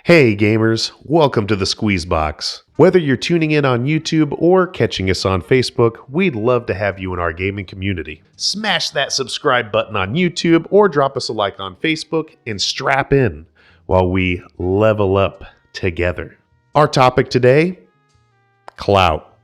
Hey gamers, welcome to the Squeezebox. Whether you're tuning in on YouTube or catching us on Facebook, we'd love to have you in our gaming community. Smash that subscribe button on YouTube or drop us a like on Facebook and strap in while we level up together. Our topic today, clout.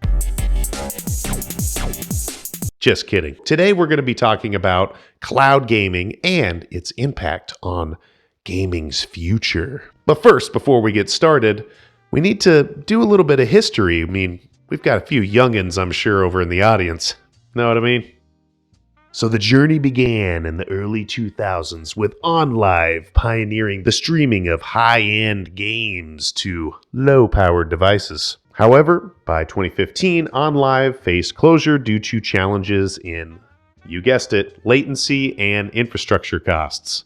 Just kidding. Today we're going to be talking about cloud gaming and its impact on gaming's future. But first, before we get started, we need to do a little bit of history. I mean, we've got a few youngins, I'm sure, over in the audience. Know what I mean? So the journey began in the early 2000s with OnLive pioneering the streaming of high-end games to low-powered devices. However, by 2015, OnLive faced closure due to challenges in, you guessed it, latency and infrastructure costs.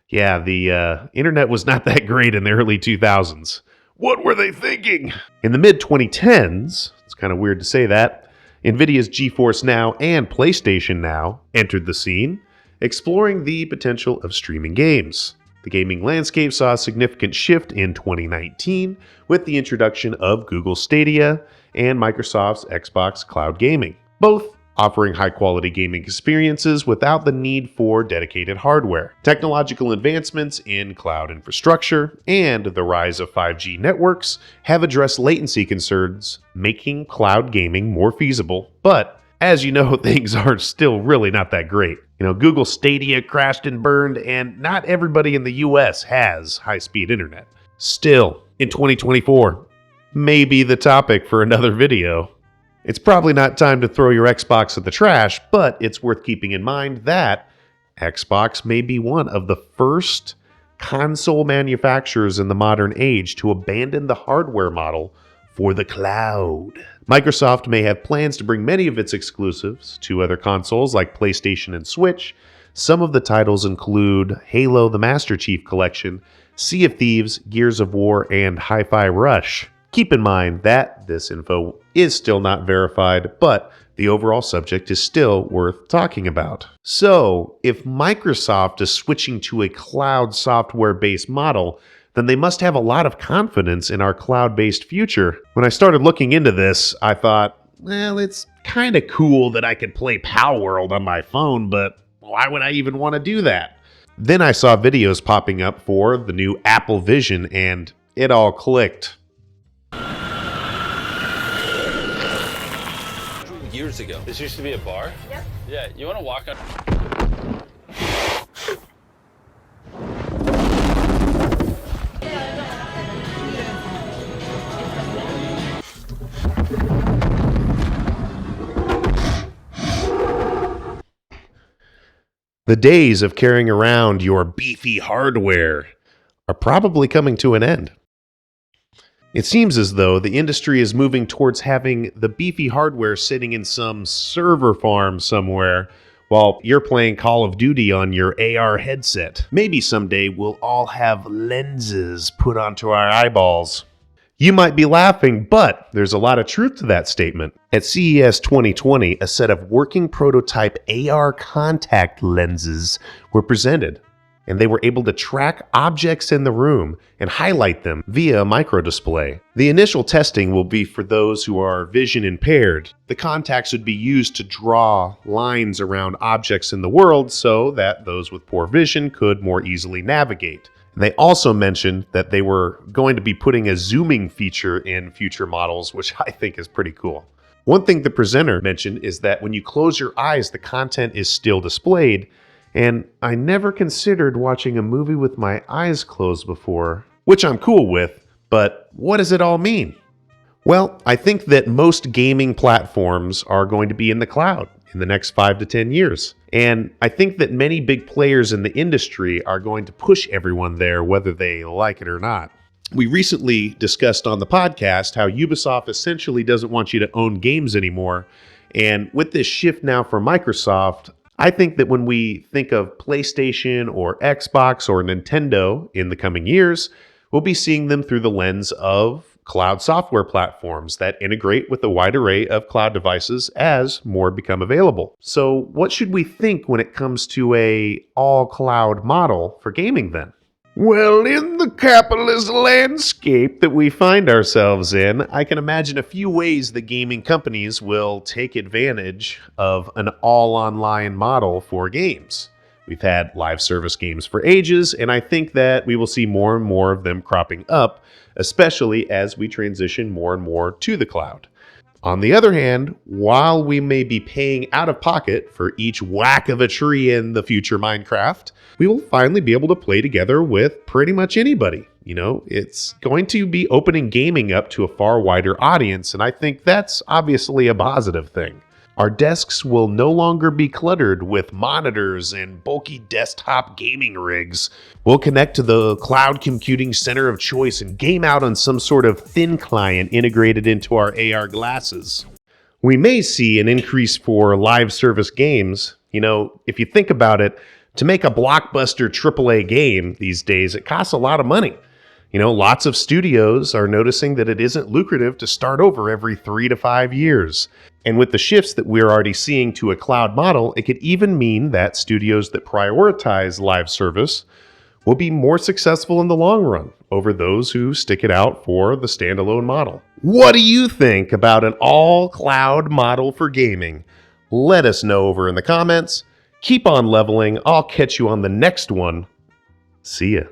Yeah, the internet was not that great in the early 2000s. What were they thinking? In the mid-2010s, it's kind of weird to say that, NVIDIA's GeForce Now and PlayStation Now entered the scene, exploring the potential of streaming games. The gaming landscape saw a significant shift in 2019 with the introduction of Google Stadia and Microsoft's Xbox Cloud Gaming, both offering high-quality gaming experiences without the need for dedicated hardware. Technological advancements in cloud infrastructure and the rise of 5G networks have addressed latency concerns, making cloud gaming more feasible. But, as you know, things are still really not that great. Google Stadia crashed and burned, and not everybody in the US has high-speed internet. Still, in 2024, maybe the topic for another video. It's probably not time to throw your Xbox in the trash, but it's worth keeping in mind that Xbox may be one of the first console manufacturers in the modern age to abandon the hardware model for the cloud. Microsoft may have plans to bring many of its exclusives to other consoles like PlayStation and Switch. Some of the titles include Halo the Master Chief Collection, Sea of Thieves, Gears of War, and Hi-Fi Rush. Keep in mind that this info is still not verified, but the overall subject is still worth talking about. So, if Microsoft is switching to a cloud software-based model, then they must have a lot of confidence in our cloud-based future. When I started looking into this, I thought, well, it's kind of cool that I could play Palworld on my phone, but why would I even want to do that? Then I saw videos popping up for the new Apple Vision, and it all clicked. Years ago. This used to be a bar? Yep. Yeah, you want to walk on? The days of carrying around your beefy hardware are probably coming to an end. It seems as though the industry is moving towards having the beefy hardware sitting in some server farm somewhere while you're playing Call of Duty on your AR headset. Maybe someday we'll all have lenses put onto our eyeballs. You might be laughing, but there's a lot of truth to that statement. At CES 2020, a set of working prototype AR contact lenses were presented, and they were able to track objects in the room and highlight them via a microdisplay. The initial testing will be for those who are vision impaired. The contacts would be used to draw lines around objects in the world so that those with poor vision could more easily navigate. And they also mentioned that they were going to be putting a zooming feature in future models, which I think is pretty cool. One thing the presenter mentioned is that when you close your eyes, the content is still displayed. And I never considered watching a movie with my eyes closed before, which I'm cool with, but what does it all mean? Well, I think that most gaming platforms are going to be in the cloud in the next 5 to 10 years. And I think that many big players in the industry are going to push everyone there, whether they like it or not. We recently discussed on the podcast how Ubisoft essentially doesn't want you to own games anymore. And with this shift now from Microsoft, I think that when we think of PlayStation or Xbox or Nintendo in the coming years, we'll be seeing them through the lens of cloud software platforms that integrate with a wide array of cloud devices as more become available. So what should we think when it comes to a all-cloud model for gaming then? Well, in the capitalist landscape that we find ourselves in, I can imagine a few ways that gaming companies will take advantage of an all-online model for games. We've had live service games for ages, and I think that we will see more and more of them cropping up, especially as we transition more and more to the cloud. On the other hand, while we may be paying out of pocket for each whack of a tree in the future Minecraft, we will finally be able to play together with pretty much anybody. It's going to be opening gaming up to a far wider audience, and I think that's obviously a positive thing. Our desks will no longer be cluttered with monitors and bulky desktop gaming rigs. We'll connect to the cloud computing center of choice and game out on some sort of thin client integrated into our AR glasses. We may see an increase for live service games. If you think about it, to make a blockbuster AAA game these days, it costs a lot of money. Lots of studios are noticing that it isn't lucrative to start over every 3 to 5 years. And with the shifts that we're already seeing to a cloud model, it could even mean that studios that prioritize live service will be more successful in the long run over those who stick it out for the standalone model. What do you think about an all-cloud model for gaming? Let us know over in the comments. Keep on leveling. I'll catch you on the next one. See ya.